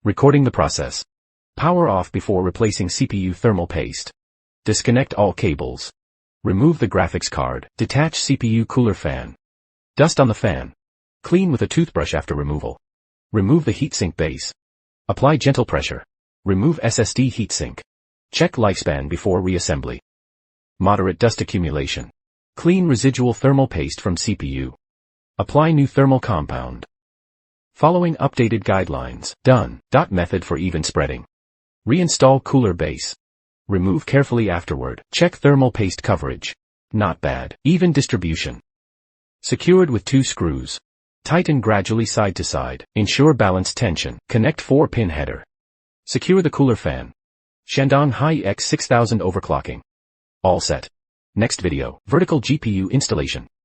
Recording the process. Power off before replacing CPU thermal paste. Disconnect all cables. Remove the graphics card. Detach CPU cooler fan. Dust on the fan. Clean with a toothbrush after removal. Remove the heatsink base. Apply gentle pressure. Remove SSD heatsink. Check lifespan before reassembly. Moderate dust accumulation. Clean residual thermal paste from CPU. Apply new thermal compound. Following updated guidelines. Done. Method for even spreading. Reinstall cooler base. Remove carefully afterward. Check thermal paste coverage. Not bad. Even distribution. Secured with 2 screws. Tighten gradually side to side. Ensure balanced tension. Connect 4-pin header. Secure the cooler fan. Shandong Hi-X 6000 overclocking. All set. Next video. Vertical GPU installation.